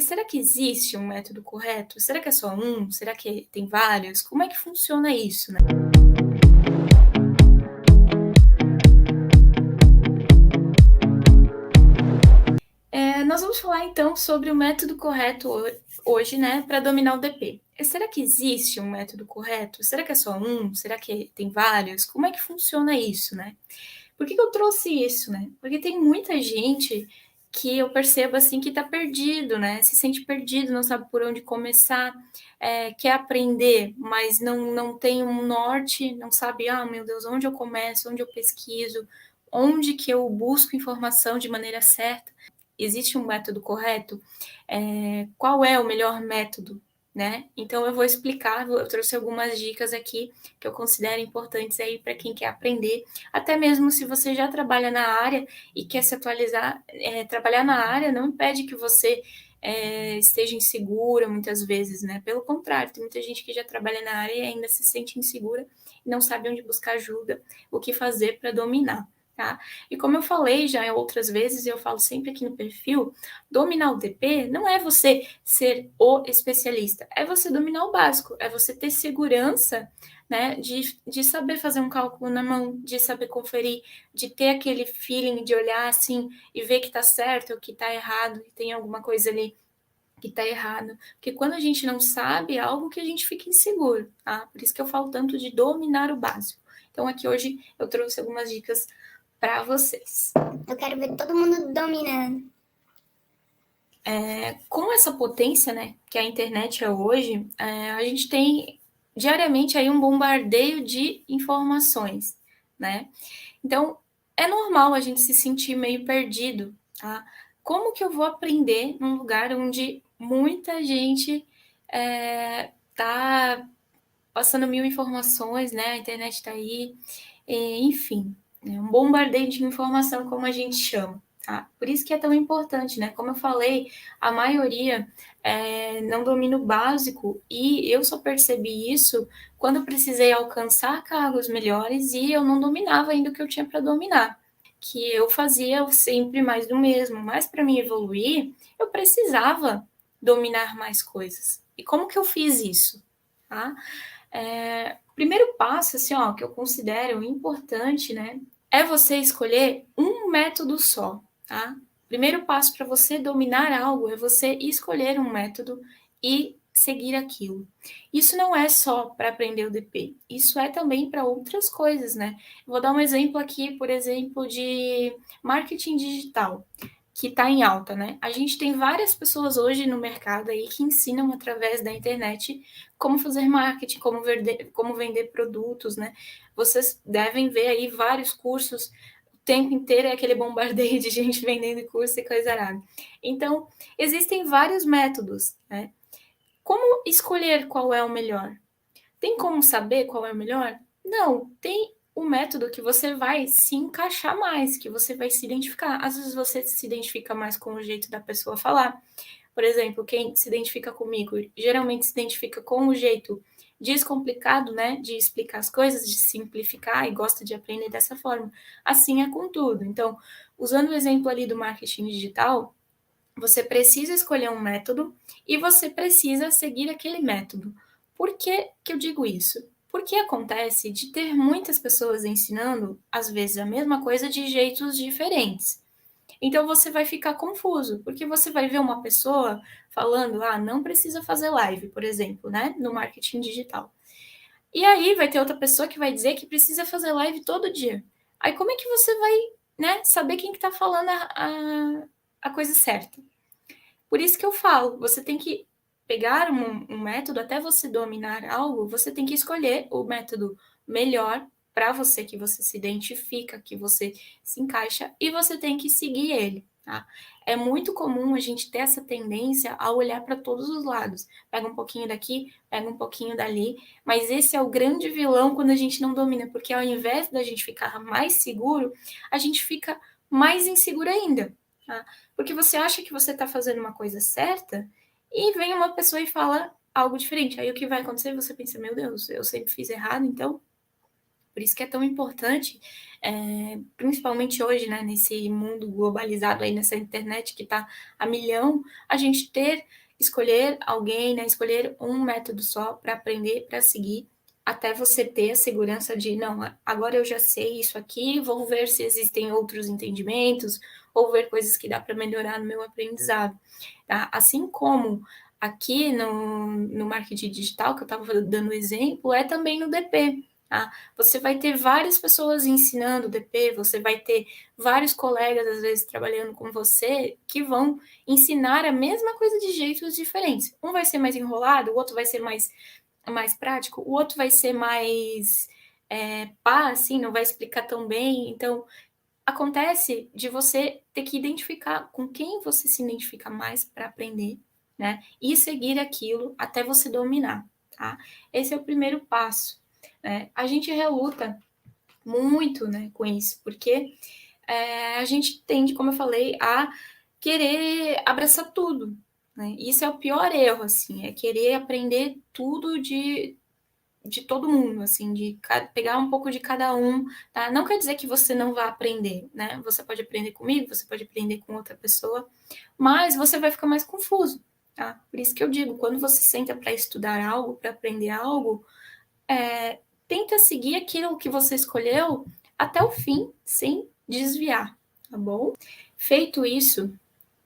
será que existe um método correto? Será que é só um? Será que tem vários? Como é que funciona isso, né? Nós vamos falar então sobre o método correto hoje, né, para dominar o DP. Será que existe um método correto? Será que é só um? Será que tem vários? Como é que funciona isso, né? Por que eu trouxe isso, né? Porque tem muita gente que eu percebo assim que está perdido, né? Se sente perdido, não sabe por onde começar, quer aprender, mas não tem um norte, não sabe, meu Deus, onde eu começo, onde eu pesquiso, onde que eu busco informação de maneira certa. Existe um método correto? Qual é o melhor método? Né? Então eu vou explicar, eu trouxe algumas dicas aqui que eu considero importantes aí para quem quer aprender, até mesmo se você já trabalha na área e quer se atualizar, trabalhar na área não impede que você esteja insegura muitas vezes, né? Pelo contrário, tem muita gente que já trabalha na área e ainda se sente insegura e não sabe onde buscar ajuda, o que fazer para dominar. Tá? E como eu falei já outras vezes, eu falo sempre aqui no perfil, dominar o DP não é você ser o especialista, é você dominar o básico, é você ter segurança, né, de saber fazer um cálculo na mão, de saber conferir, de ter aquele feeling de olhar assim e ver que tá certo ou que tá errado, que tem alguma coisa ali que tá errado. Porque quando a gente não sabe, é algo que a gente fica inseguro, tá? Por isso que eu falo tanto de dominar o básico. Então aqui hoje eu trouxe algumas dicas para vocês. Eu quero ver todo mundo dominando. Com essa potência, né, que a internet é hoje, a gente tem diariamente aí um bombardeio de informações, né? Então, é normal a gente se sentir meio perdido, tá? Como que eu vou aprender num lugar onde muita gente tá passando mil informações, né? A internet tá aí, enfim, é um bombardeio de informação, como a gente chama. Tá? Por isso que é tão importante, né? Como eu falei, a maioria não domina o básico e eu só percebi isso quando eu precisei alcançar cargos melhores e eu não dominava ainda o que eu tinha para dominar. Que eu fazia sempre mais do mesmo, mas para mim evoluir, eu precisava dominar mais coisas. E como que eu fiz isso? Tá? Primeiro passo, assim, ó, que eu considero importante, né, é você escolher um método só, tá? Primeiro passo para você dominar algo é você escolher um método e seguir aquilo. Isso não é só para aprender o DP, isso é também para outras coisas, né? Vou dar um exemplo aqui, por exemplo, de marketing digital que está em alta, né? A gente tem várias pessoas hoje no mercado aí que ensinam através da internet como fazer marketing, como vender produtos, né? Vocês devem ver aí vários cursos, o tempo inteiro é aquele bombardeio de gente vendendo curso e coisa arada. Então, existem vários métodos, né? Como escolher qual é o melhor? Tem como saber qual é o melhor? Não, tem um método que você vai se encaixar mais, que você vai se identificar. Às vezes você se identifica mais com o jeito da pessoa falar. Por exemplo, quem se identifica comigo geralmente se identifica com o jeito descomplicado, né, de explicar as coisas, de simplificar e gosta de aprender dessa forma. Assim é com tudo. Então, usando o exemplo ali do marketing digital, você precisa escolher um método e você precisa seguir aquele método. Por que que eu digo isso? Porque acontece de ter muitas pessoas ensinando, às vezes, a mesma coisa de jeitos diferentes. Então você vai ficar confuso, porque você vai ver uma pessoa falando, não precisa fazer live, por exemplo, né, no marketing digital. E aí vai ter outra pessoa que vai dizer que precisa fazer live todo dia. Aí como é que você vai, né, saber quem que tá falando a coisa certa? Por isso que eu falo, você tem que pegar um método, até você dominar algo, você tem que escolher o método melhor para você, que você se identifica, que você se encaixa, e você tem que seguir ele, tá? É muito comum a gente ter essa tendência a olhar para todos os lados. Pega um pouquinho daqui, pega um pouquinho dali, mas esse é o grande vilão quando a gente não domina, porque ao invés da gente ficar mais seguro, a gente fica mais inseguro ainda, tá? Porque você acha que você está fazendo uma coisa certa e vem uma pessoa e fala algo diferente. Aí o que vai acontecer? Você pensa, meu Deus, eu sempre fiz errado, então Por isso que é tão importante, principalmente hoje, né, nesse mundo globalizado aí, nessa internet que está a milhão, a gente escolher alguém, né, escolher um método só para aprender, para seguir, até você ter a segurança de, não, agora eu já sei isso aqui, vou ver se existem outros entendimentos, ou ver coisas que dá para melhorar no meu aprendizado. Tá? Assim como aqui no marketing digital, que eu estava dando exemplo, é também no DP. Tá? Você vai ter várias pessoas ensinando DP, você vai ter vários colegas, às vezes, trabalhando com você, que vão ensinar a mesma coisa de jeitos diferentes. Um vai ser mais enrolado, o outro vai ser mais prático, o outro vai ser mais pá, assim, não vai explicar tão bem. Então, acontece de você ter que identificar com quem você se identifica mais para aprender, né? E seguir aquilo até você dominar, tá? Esse é o primeiro passo. Né? A gente reluta muito, né, com isso, porque a gente tende, como eu falei, a querer abraçar tudo, né? Isso é o pior erro, assim, é querer aprender tudo de todo mundo, assim, de pegar um pouco de cada um, tá? Não quer dizer que você não vá aprender, né? Você pode aprender comigo, você pode aprender com outra pessoa, mas você vai ficar mais confuso, tá? Por isso que eu digo, quando você senta para estudar algo, para aprender algo, tenta seguir aquilo que você escolheu até o fim, sem desviar, tá bom? Feito isso,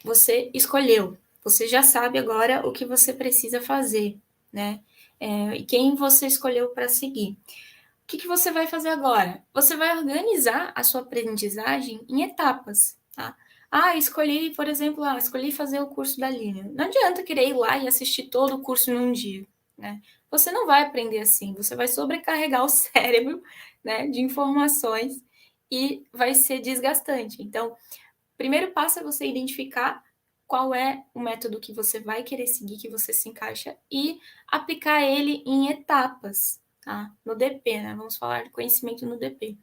você escolheu, você já sabe agora o que você precisa fazer, né? E quem você escolheu para seguir. O que você vai fazer agora? Você vai organizar a sua aprendizagem em etapas, tá? Escolhi, por exemplo, escolhi fazer o curso da Lilian. Não adianta querer ir lá e assistir todo o curso num dia, né? Você não vai aprender assim, você vai sobrecarregar o cérebro, né, de informações e vai ser desgastante. Então, o primeiro passo é você identificar qual é o método que você vai querer seguir, que você se encaixa, e aplicar ele em etapas, tá? No DP, né? Vamos falar de conhecimento no DP.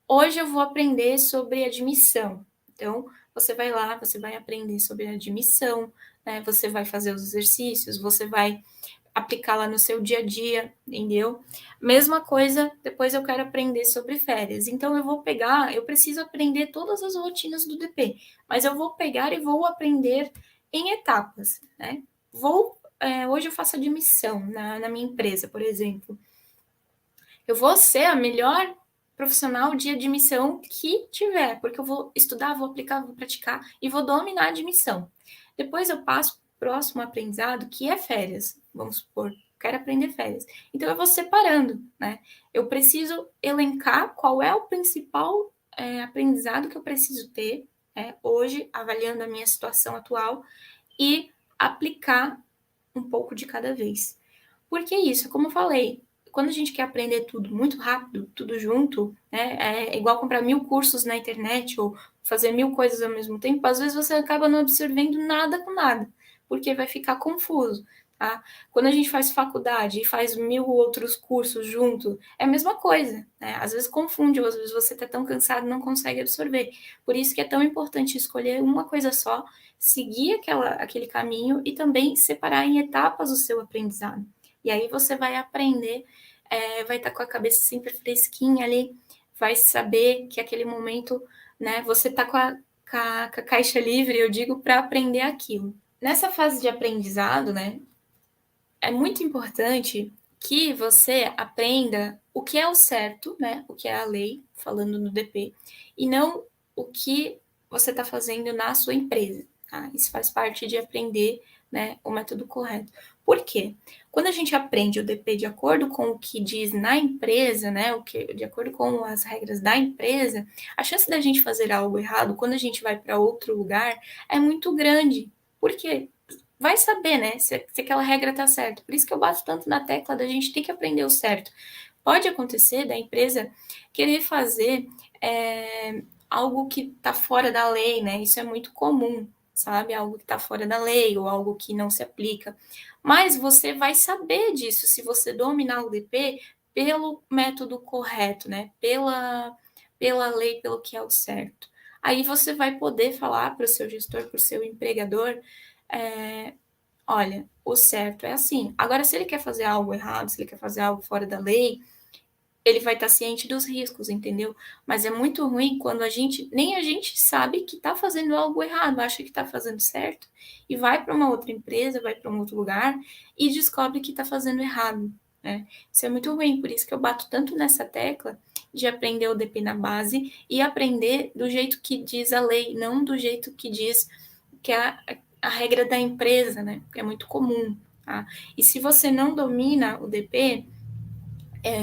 Hoje eu vou aprender sobre admissão. Então, você vai lá, você vai aprender sobre admissão, né? Você vai fazer os exercícios, você vai aplicar lá no seu dia a dia, entendeu? Mesma coisa, depois eu quero aprender sobre férias. Então eu preciso aprender todas as rotinas do DP, mas eu vou pegar e vou aprender em etapas, né? Hoje eu faço admissão na minha empresa, por exemplo. Eu vou ser a melhor profissional de admissão que tiver, porque eu vou estudar, vou aplicar, vou praticar e vou dominar a admissão. Depois eu passo para o próximo aprendizado, que é férias. Vamos supor, quero aprender férias. Então eu vou separando, né? Eu preciso elencar qual é o principal aprendizado que eu preciso ter hoje, avaliando a minha situação atual, e aplicar um pouco de cada vez. Porque isso, como eu falei, quando a gente quer aprender tudo muito rápido, tudo junto, né? É igual comprar 1000 cursos na internet ou fazer 1000 coisas ao mesmo tempo, às vezes você acaba não absorvendo nada com nada, porque vai ficar confuso, tá? Quando a gente faz faculdade e faz 1000 outros cursos junto, é a mesma coisa, né? Às vezes confunde, ou às vezes você tá tão cansado e não consegue absorver. Por isso que é tão importante escolher uma coisa só, seguir aquele caminho e também separar em etapas o seu aprendizado. E aí você vai aprender, vai estar com a cabeça sempre fresquinha ali, vai saber que aquele momento, né, você está com a caixa livre, eu digo, para aprender aquilo. Nessa fase de aprendizado, né, é muito importante que você aprenda o que é o certo, né, o que é a lei, falando no DP, e não o que você está fazendo na sua empresa. Tá? Isso faz parte de aprender, né, o método correto. Por quê? Quando a gente aprende o DP de acordo com o que diz na empresa, né, de acordo com as regras da empresa, a chance da gente fazer algo errado quando a gente vai para outro lugar é muito grande. Por quê? Vai saber, né, se aquela regra tá certa. Por isso que eu bato tanto na tecla da gente ter que aprender o certo. Pode acontecer da empresa querer fazer algo que tá fora da lei, né? Isso é muito comum, sabe? Algo que tá fora da lei ou algo que não se aplica. Mas você vai saber disso se você dominar o DP pelo método correto, né? Pela lei, pelo que é o certo. Aí você vai poder falar para o seu gestor, para o seu empregador, olha, o certo é assim. Agora, se ele quer fazer algo errado, se ele quer fazer algo fora da lei, ele vai estar ciente dos riscos, entendeu? Mas é muito ruim quando nem a gente sabe que está fazendo algo errado, acha que está fazendo certo, e vai para uma outra empresa, vai para um outro lugar e descobre que está fazendo errado, né? Isso é muito ruim, por isso que eu bato tanto nessa tecla de aprender o DP na base e aprender do jeito que diz a lei, não do jeito que diz que é a regra da empresa, né? Que é muito comum, tá? E se você não domina o DP,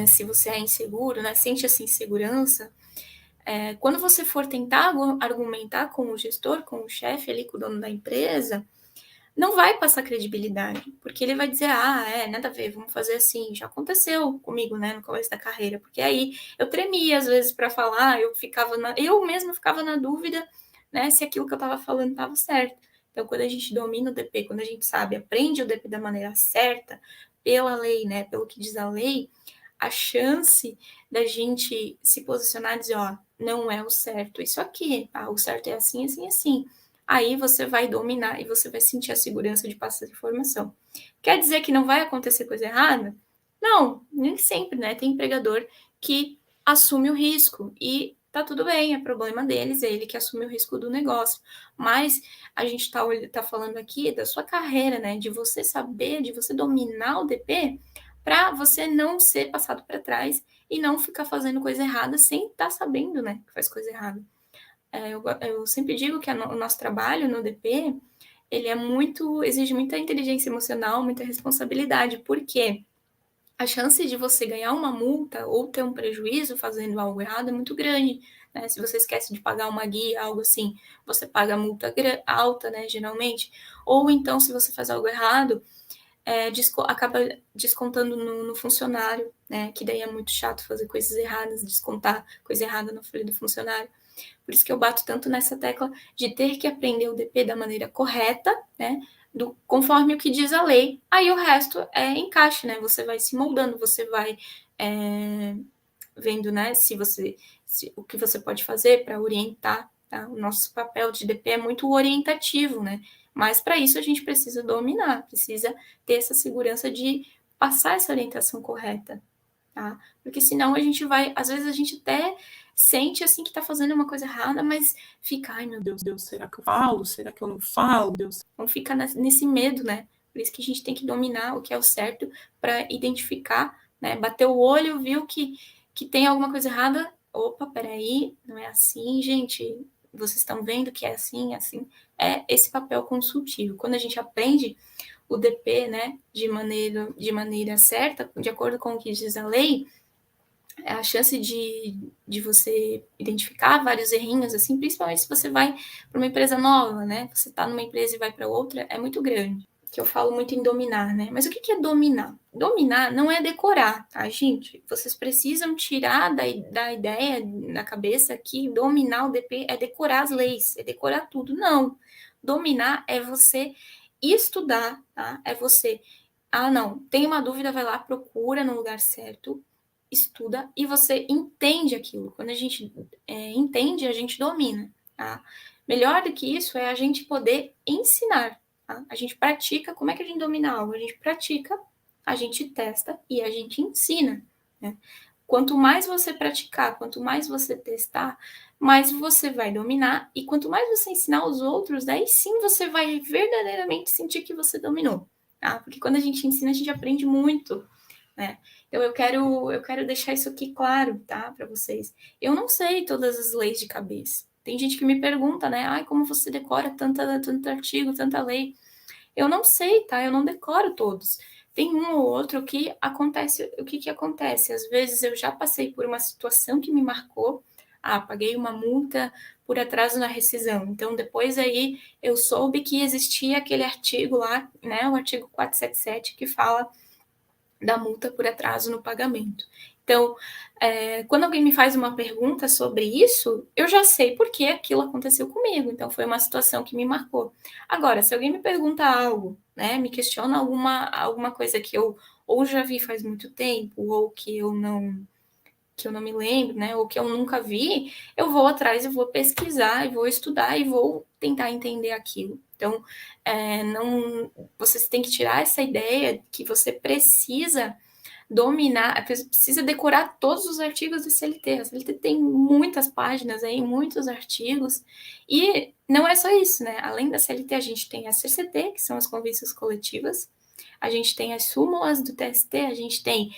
se você é inseguro, né? Sente essa insegurança, quando você for tentar argumentar com o gestor, com o chefe ali, com o dono da empresa, não vai passar credibilidade, porque ele vai dizer, nada a ver, vamos fazer assim. Já aconteceu comigo, né, no começo da carreira, porque aí eu tremia às vezes para falar, eu mesma ficava na dúvida, né, se aquilo que eu estava falando estava certo. Então, quando a gente domina o DP, quando a gente sabe, aprende o DP da maneira certa, pela lei, né, pelo que diz a lei, a chance da gente se posicionar e dizer, não é o certo, isso aqui, tá? O certo é assim, assim, assim. Aí você vai dominar e você vai sentir a segurança de passar informação. Quer dizer que não vai acontecer coisa errada? Não, nem sempre, né? Tem empregador que assume o risco e tá tudo bem, é problema deles, é ele que assume o risco do negócio. Mas a gente tá falando aqui da sua carreira, né? De você saber, de você dominar o DP para você não ser passado para trás e não ficar fazendo coisa errada sem estar sabendo, né, que faz coisa errada. Eu sempre digo que o nosso trabalho no DP, ele exige muita inteligência emocional, muita responsabilidade, porque a chance de você ganhar uma multa ou ter um prejuízo fazendo algo errado é muito grande, né? Se você esquece de pagar uma guia, algo assim, você paga a multa alta, né, geralmente. Ou então, se você faz algo errado, acaba descontando no funcionário, né? Que daí é muito chato fazer coisas erradas, descontar coisa errada na folha do funcionário. Por isso que eu bato tanto nessa tecla de ter que aprender o DP da maneira correta, né? Conforme o que diz a lei. Aí o resto é encaixe, né? Você vai se moldando, você vai vendo, né? O que você pode fazer para orientar. Tá? O nosso papel de DP é muito orientativo, né? Mas para isso a gente precisa dominar, precisa ter essa segurança de passar essa orientação correta, tá? Porque senão a gente vai, às vezes a gente até sente assim que tá fazendo uma coisa errada, mas fica, ai meu Deus, será que eu falo? Será que eu não falo? Deus. Então fica nesse medo, né? Por isso que a gente tem que dominar o que é o certo para identificar, né? Bater o olho, viu que tem alguma coisa errada. Opa, peraí, não é assim, gente. Vocês estão vendo que é assim, assim. É esse papel consultivo. Quando a gente aprende o DP, né, de maneira certa, de acordo com o que diz a lei, a chance de você identificar vários errinhos, assim, principalmente se você vai para uma empresa nova, né? Você está numa empresa e vai para outra, é muito grande. Que eu falo muito em dominar, né? Mas o que é dominar? Dominar não é decorar, tá, gente? Vocês precisam tirar da ideia na cabeça que dominar o DP é decorar as leis, é decorar tudo. Não. Dominar é você estudar, tá? É você, não, tem uma dúvida, vai lá, procura no lugar certo, estuda e você entende aquilo. Quando a gente entende, a gente domina, tá? Melhor do que isso é a gente poder ensinar, tá? A gente pratica. Como é que a gente domina algo? A gente pratica, a gente testa e a gente ensina, né? Quanto mais você praticar, quanto mais você testar, mais você vai dominar, e quanto mais você ensinar os outros, daí sim você vai verdadeiramente sentir que você dominou, tá? Porque quando a gente ensina, a gente aprende muito, né? Então eu quero deixar isso aqui claro, tá, para vocês. Eu não sei todas as leis de cabeça. Tem gente que me pergunta, né? Ai, como você decora tanto artigo, tanta lei? Eu não sei, tá? Eu não decoro todos. Tem um ou outro que acontece. O que acontece? Às vezes eu já passei por uma situação que me marcou. Paguei uma multa por atraso na rescisão. Então, depois aí eu soube que existia aquele artigo lá, né? O artigo 477, que fala da multa por atraso no pagamento. Então, quando alguém me faz uma pergunta sobre isso, eu já sei por que aquilo aconteceu comigo. Então, foi uma situação que me marcou. Agora, se alguém me pergunta algo, né, me questiona alguma coisa que eu ou já vi faz muito tempo, ou que eu não me lembro, né, ou que eu nunca vi, eu vou atrás, eu vou pesquisar, e vou estudar e vou tentar entender aquilo. Então, vocês têm que tirar essa ideia que você precisa dominar, a pessoa precisa decorar todos os artigos do CLT. A CLT tem muitas páginas aí, muitos artigos, e não é só isso, né? Além da CLT, a gente tem a CCT, que são as convenções coletivas, a gente tem as súmulas do TST, a gente tem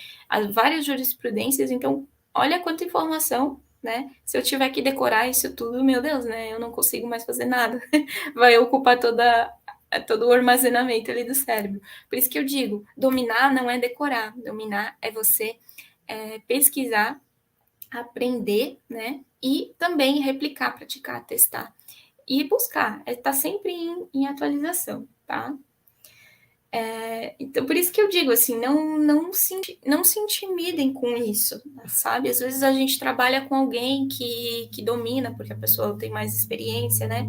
várias jurisprudências, então olha quanta informação, né? Se eu tiver que decorar isso tudo, meu Deus, né? Eu não consigo mais fazer nada. Vai ocupar todo o armazenamento ali do cérebro. Por isso que eu digo, dominar não é decorar, dominar é você pesquisar, aprender, né? E também replicar, praticar, testar. E buscar, tá sempre em atualização, tá? Então, por isso que eu digo assim, não se intimidem com isso, sabe? Às vezes a gente trabalha com alguém que domina, porque a pessoa tem mais experiência, né?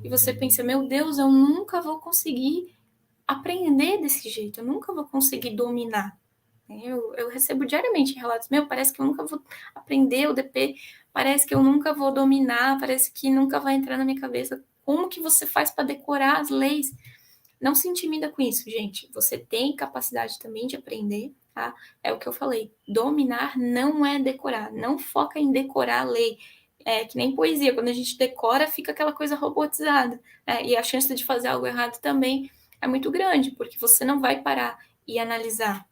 E você pensa, meu Deus, eu nunca vou conseguir aprender desse jeito, eu nunca vou conseguir dominar. Eu recebo diariamente relatos, parece que eu nunca vou aprender o DP, parece que eu nunca vou dominar, parece que nunca vai entrar na minha cabeça. Como que você faz para decorar as leis? Não se intimida com isso, gente. Você tem capacidade também de aprender, tá? É o que eu falei. Dominar não é decorar. Não foca em decorar a lei. É que nem poesia. Quando a gente decora, fica aquela coisa robotizada. E a chance de fazer algo errado também é muito grande, porque você não vai parar e analisar.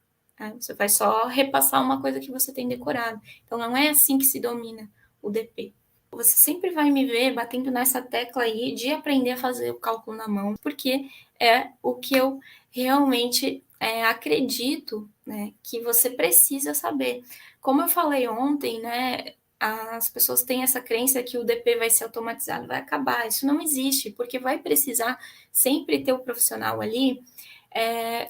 Você vai só repassar uma coisa que você tem decorado. Então, não é assim que se domina o DP. Você sempre vai me ver batendo nessa tecla aí de aprender a fazer o cálculo na mão, porque é o que eu realmente acredito, né, que você precisa saber. Como eu falei ontem, né, as pessoas têm essa crença que o DP vai ser automatizado, vai acabar. Isso não existe, porque vai precisar sempre ter o profissional ali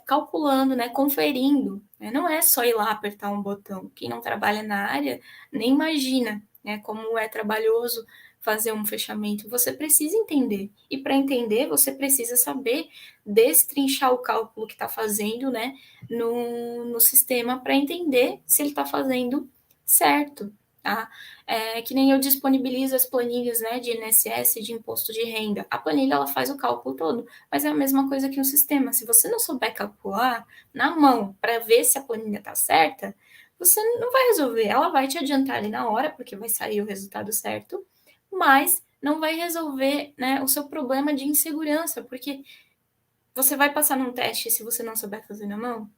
calculando, né, conferindo. Né? Não é só ir lá apertar um botão. Quem não trabalha na área nem imagina, né, como é trabalhoso fazer um fechamento. Você precisa entender. E para entender, você precisa saber destrinchar o cálculo que está fazendo, né, no sistema para entender se ele está fazendo certo. Tá? Que nem eu disponibilizo as planilhas, né, de INSS, de imposto de renda. A planilha ela faz o cálculo todo, mas é a mesma coisa que um sistema. Se você não souber calcular na mão para ver se a planilha está certa, você não vai resolver. Ela vai te adiantar ali na hora, porque vai sair o resultado certo, mas não vai resolver, né, o seu problema de insegurança, porque você vai passar num teste se você não souber fazer na mão?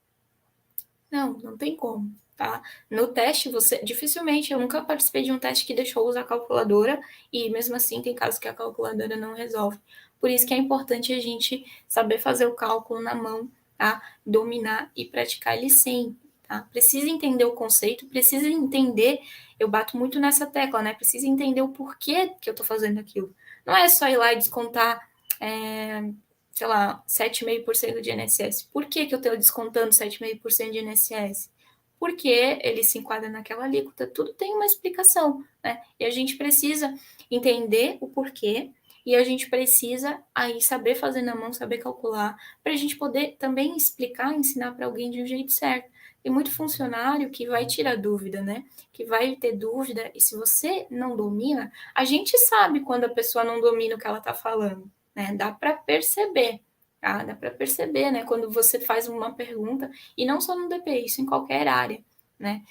Não tem como, tá? No teste, dificilmente, eu nunca participei de um teste que deixou usar a calculadora, e mesmo assim tem casos que a calculadora não resolve. Por isso que é importante a gente saber fazer o cálculo na mão, tá? Dominar e praticar ele sempre, tá? Precisa entender o conceito, precisa entender, eu bato muito nessa tecla, né? Precisa entender o porquê que eu tô fazendo aquilo. Não é só ir lá e descontar sei lá, 7,5% de INSS. Por que eu estou descontando 7,5% de INSS? Porque ele se enquadra naquela alíquota. Tudo tem uma explicação, né? E a gente precisa entender o porquê e a gente precisa aí saber fazer na mão, saber calcular, para a gente poder também explicar, ensinar para alguém de um jeito certo. Tem muito funcionário que vai tirar dúvida, né? Que vai ter dúvida, e se você não domina, a gente sabe quando a pessoa não domina o que ela está falando. Né? Dá para perceber, tá? Dá para perceber, né? Quando você faz uma pergunta, e não só no DP, isso em qualquer área, né?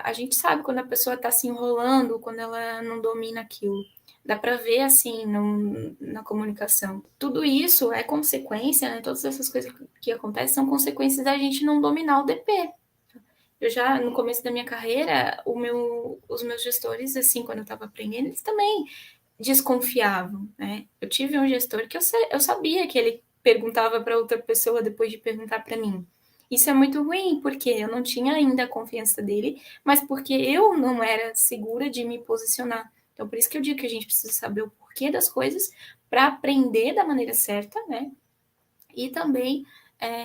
A gente sabe quando a pessoa está se enrolando, quando ela não domina aquilo. Dá para ver, assim, na comunicação. Tudo isso é consequência, né? Todas essas coisas que acontecem são consequências da gente não dominar o DP. Eu já, no começo da minha carreira, os meus gestores, assim, quando eu estava aprendendo, eles também desconfiavam, né? Eu tive um gestor que eu sabia que ele perguntava para outra pessoa depois de perguntar para mim. Isso é muito ruim, porque eu não tinha ainda a confiança dele, mas porque eu não era segura de me posicionar. Então, por isso que eu digo que a gente precisa saber o porquê das coisas para aprender da maneira certa, né? E também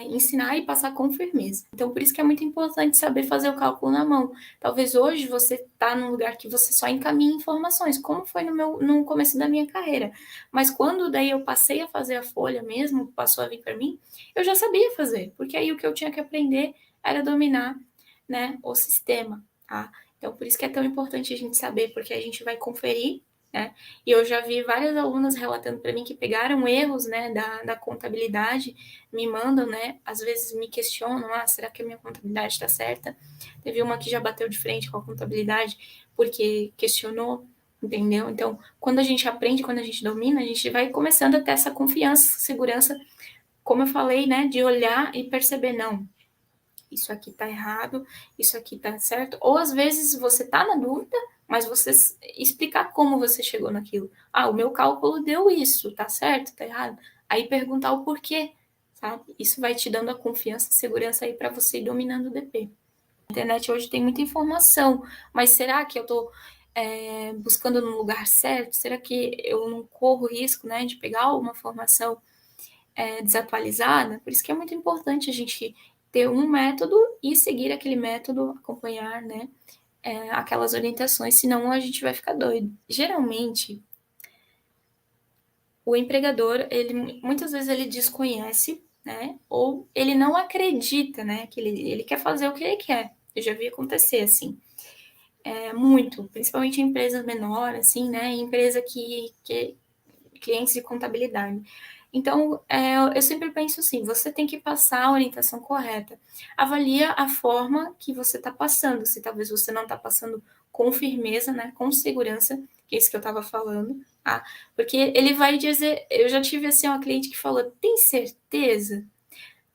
ensinar e passar com firmeza. Então, por isso que é muito importante saber fazer o cálculo na mão. Talvez hoje você está num lugar que você só encaminha informações, como foi no começo da minha carreira. Mas quando daí eu passei a fazer a folha mesmo, passou a vir para mim, eu já sabia fazer, porque aí o que eu tinha que aprender era dominar, né, o sistema, tá? Então, por isso que é tão importante a gente saber, porque a gente vai conferir, né? E eu já vi várias alunas relatando para mim que pegaram erros, né, da contabilidade, me mandam, né, às vezes me questionam, será que a minha contabilidade está certa? Teve uma que já bateu de frente com a contabilidade porque questionou, entendeu? Então, quando a gente aprende, quando a gente domina, a gente vai começando a ter essa confiança, segurança, como eu falei, né, de olhar e perceber, não, isso aqui tá errado, isso aqui tá certo. Ou às vezes você tá na dúvida, mas você explicar como você chegou naquilo. O meu cálculo deu isso, tá certo, tá errado? Aí perguntar o porquê, sabe? Isso vai te dando a confiança e segurança aí para você ir dominando o DP. A internet hoje tem muita informação, mas será que eu tô buscando no lugar certo? Será que eu não corro risco, né, de pegar uma formação desatualizada? Por isso que é muito importante a gente ter um método e seguir aquele método, acompanhar, né, aquelas orientações, senão a gente vai ficar doido. Geralmente, o empregador, ele muitas vezes ele desconhece, né, ou ele não acredita, né, que ele quer fazer o que ele quer. Eu já vi acontecer assim. Muito, principalmente em empresas menores, assim, né, empresa que clientes de contabilidade. Então, eu sempre penso assim: você tem que passar a orientação correta. Avalia a forma que você está passando, se talvez você não está passando com firmeza, né, com segurança, que é isso que eu estava falando, tá? Porque ele vai dizer, eu já tive assim uma cliente que falou: tem certeza?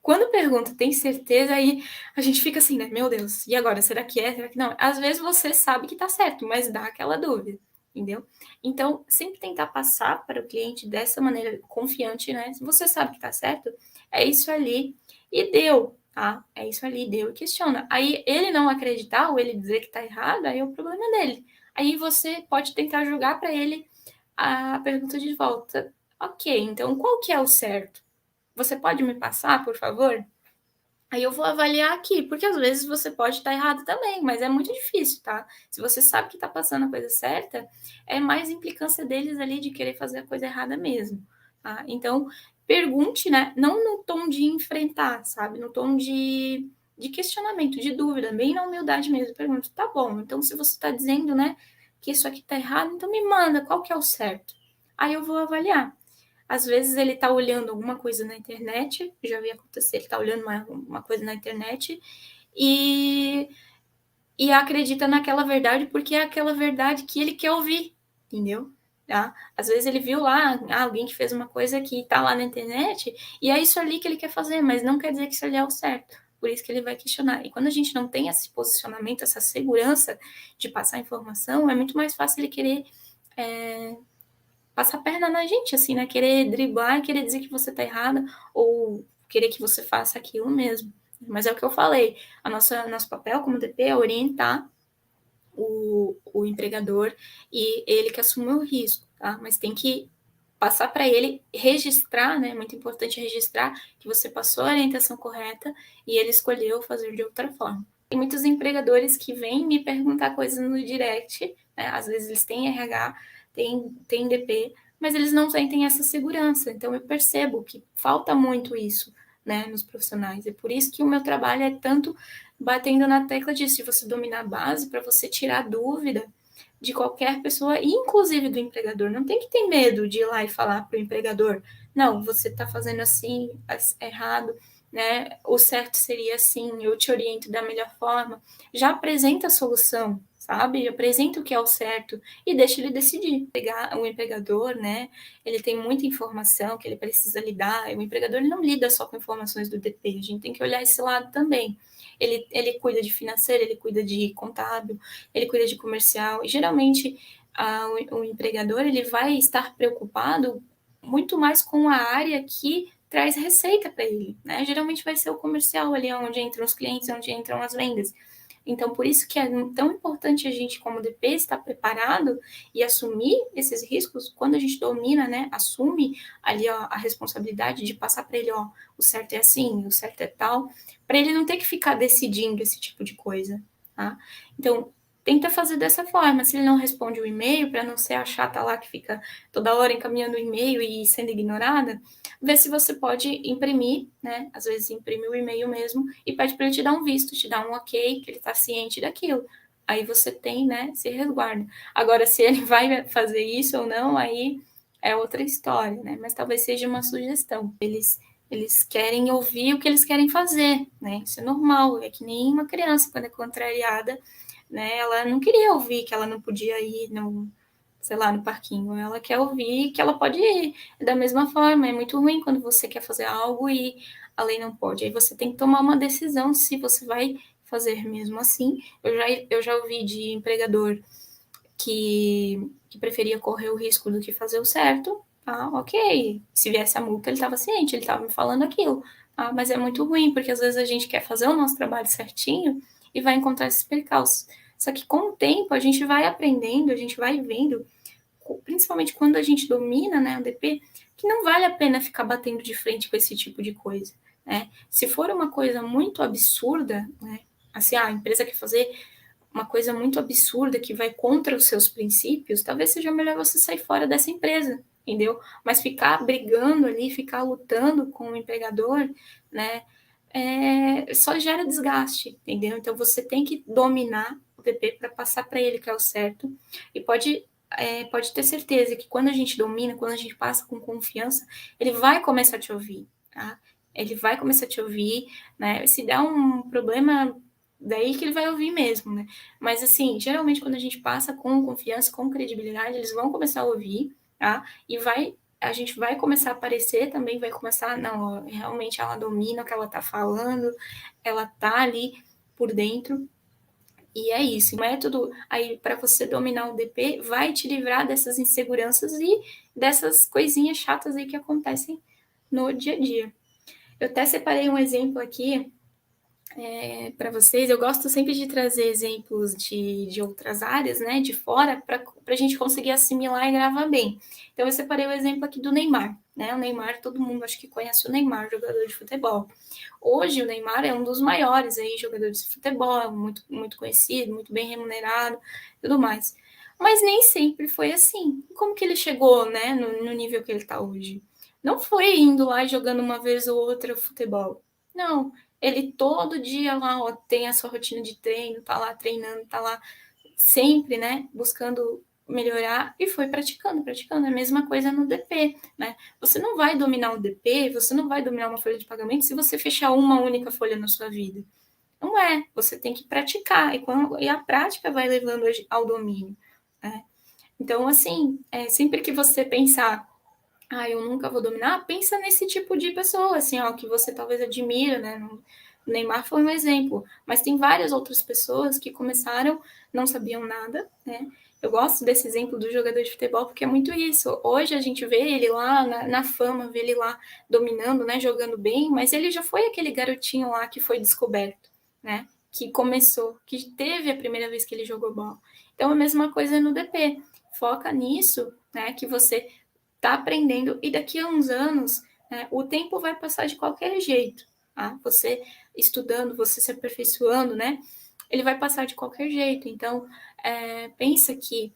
Quando pergunta, tem certeza? Aí a gente fica assim, né? Meu Deus, e agora? Será que é? Será que não? Às vezes você sabe que tá certo, mas dá aquela dúvida, entendeu? Então, sempre tentar passar para o cliente dessa maneira confiante, né? Se você sabe que tá certo, é isso ali e deu, tá? É isso ali, deu e questiona. Aí ele não acreditar ou ele dizer que tá errado, aí é o problema dele. Aí você pode tentar jogar para ele a pergunta de volta. Ok, então qual que é o certo? Você pode me passar, por favor? Aí eu vou avaliar aqui, porque às vezes você pode estar errado também, mas é muito difícil, tá? Se você sabe que está passando a coisa certa, é mais implicância deles ali de querer fazer a coisa errada mesmo, tá? Então, pergunte, né? Não no tom de enfrentar, sabe? No tom de questionamento, de dúvida, bem na humildade mesmo. Pergunte, tá bom, então se você está dizendo, né, que isso aqui está errado, então me manda qual que é o certo. Aí eu vou avaliar. Às vezes ele está olhando alguma coisa na internet, já vi acontecer, ele está olhando uma coisa na internet e, e acredita naquela verdade porque é aquela verdade que ele quer ouvir, entendeu? Tá? Às vezes ele viu lá alguém que fez uma coisa que está lá na internet e é isso ali que ele quer fazer, mas não quer dizer que isso ali é o certo. Por isso que ele vai questionar. E quando a gente não tem esse posicionamento, essa segurança de passar informação, é muito mais fácil ele querer passar a perna na gente, assim, né? Querer driblar e querer dizer que você tá errada ou querer que você faça aquilo mesmo. Mas é o que eu falei, nosso papel como DP é orientar o empregador e ele que assume o risco, tá? Mas tem que passar para ele registrar, né? É muito importante registrar que você passou a orientação correta e ele escolheu fazer de outra forma. Tem muitos empregadores que vêm me perguntar coisas no direct, né? Às vezes eles têm RH, têm DP, mas eles não sentem essa segurança. Então eu percebo que falta muito isso, né, nos profissionais. É por isso que o meu trabalho é tanto batendo na tecla disso, de você dominar a base para você tirar dúvida de qualquer pessoa, inclusive do empregador. Não tem que ter medo de ir lá e falar para o empregador: não, você está fazendo assim, errado, né? O certo seria assim, eu te oriento da melhor forma. Já apresenta a solução, sabe? Apresenta o que é o certo e deixa ele decidir. Pegar o empregador, né? Ele tem muita informação que ele precisa lidar. O empregador ele não lida só com informações do DP, a gente tem que olhar esse lado também. Ele cuida de financeiro, ele cuida de contábil, ele cuida de comercial. E geralmente o empregador ele vai estar preocupado muito mais com a área que traz receita para ele, né? Geralmente vai ser o comercial ali, onde entram os clientes, onde entram as vendas. Então, por isso que é tão importante a gente, como DP, estar preparado e assumir esses riscos quando a gente domina, né? Assume ali ó, a responsabilidade de passar para ele, ó, o certo é assim, o certo é tal, para ele não ter que ficar decidindo esse tipo de coisa, tá? Então, tenta fazer dessa forma. Se ele não responde o e-mail, para não ser a chata lá que fica toda hora encaminhando o e-mail e sendo ignorada, vê se você pode imprimir, né? Às vezes imprime o e-mail mesmo e pede para ele te dar um visto, te dar um ok, que ele está ciente daquilo. aí você tem, né, esse resguardo. Agora, se ele vai fazer isso ou não, aí é outra história, né? Mas talvez seja uma sugestão. Eles querem ouvir o que eles querem fazer, né? Isso é normal, é que nem uma criança quando é contrariada, né? Ela não queria ouvir que ela não podia ir no, sei lá, no parquinho. Ela quer ouvir que ela pode ir. Da mesma forma, é muito ruim quando você quer fazer algo e a lei não pode. Aí você tem que tomar uma decisão se você vai fazer mesmo assim. Eu já ouvi de empregador que preferia correr o risco do que fazer o certo. Ah, ok. Se viesse a multa, ele estava ciente, ele estava me falando aquilo. Ah, mas é muito ruim, porque às vezes a gente quer fazer o nosso trabalho certinho e vai encontrar esses percalços. Só que com o tempo a gente vai aprendendo, a gente vai vendo, principalmente quando a gente domina, né, o DP, que não vale a pena ficar batendo de frente com esse tipo de coisa, né? Se for uma coisa muito absurda, né, assim, a empresa quer fazer uma coisa muito absurda que vai contra os seus princípios, talvez seja melhor você sair fora dessa empresa, entendeu? Mas ficar brigando ali, ficar lutando com o empregador, né, só gera desgaste, entendeu? Então você tem que dominar o DP para passar para ele que é o certo e pode ter certeza que quando a gente domina, quando a gente passa com confiança, ele vai começar a te ouvir, tá? Ele vai começar a te ouvir, né? Se der um problema, daí que ele vai ouvir mesmo, né? Mas assim, geralmente quando a gente passa com confiança, com credibilidade, eles vão começar a ouvir, tá? E a gente vai começar a aparecer também, vai começar, não, realmente ela domina o que ela tá falando, ela tá ali por dentro. E é isso. O método aí para você dominar o DP vai te livrar dessas inseguranças e dessas coisinhas chatas aí que acontecem no dia a dia. Eu até separei um exemplo aqui para vocês. Eu gosto sempre de trazer exemplos de outras áreas, né, de fora, para a gente conseguir assimilar e gravar bem. Então, eu separei o exemplo aqui do Neymar, né? O Neymar, todo mundo acho que conhece o Neymar, jogador de futebol. Hoje, o Neymar é um dos maiores aí, jogadores de futebol, muito, muito conhecido, muito bem remunerado, tudo mais. Mas nem sempre foi assim. Como que ele chegou, né, no nível que ele está hoje? Não foi indo lá e jogando uma vez ou outra futebol. Não, ele todo dia lá, ó, tem a sua rotina de treino, tá lá treinando, tá lá sempre, né, buscando melhorar e foi praticando, praticando. É a mesma coisa no DP, né? Você não vai dominar o DP, você não vai dominar uma folha de pagamento se você fechar uma única folha na sua vida. Não é, você tem que praticar e a prática vai levando ao domínio, né? Então, assim, sempre que você pensar eu nunca vou dominar, pensa nesse tipo de pessoa, assim, ó, que você talvez admira, né? O Neymar foi um exemplo, mas tem várias outras pessoas que começaram, não sabiam nada, né? Eu gosto desse exemplo do jogador de futebol porque é muito isso. Hoje a gente vê ele lá na fama, vê ele lá dominando, né? Jogando bem, mas ele já foi aquele garotinho lá que foi descoberto, né? Que começou, que teve a primeira vez que ele jogou bola. Então a mesma coisa no DP. Foca nisso, né? Que você está aprendendo e daqui a uns anos, né, o tempo vai passar de qualquer jeito, tá? Você estudando, você se aperfeiçoando, né? Ele vai passar de qualquer jeito. Então, pensa que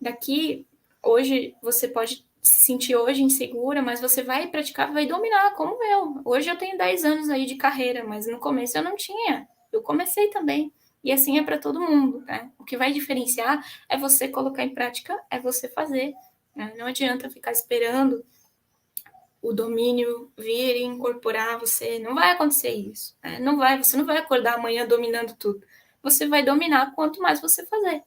daqui, hoje, você pode se sentir hoje insegura, mas você vai praticar, vai dominar, como eu. Hoje eu tenho 10 anos aí de carreira, mas no começo eu não tinha. Eu comecei também. E assim é para todo mundo, né? O que vai diferenciar é você colocar em prática, é você fazer. Né? Não adianta ficar esperando o domínio vir e incorporar você. Não vai acontecer isso. Né? Não vai, você não vai acordar amanhã dominando tudo. Você vai dominar quanto mais você fazer.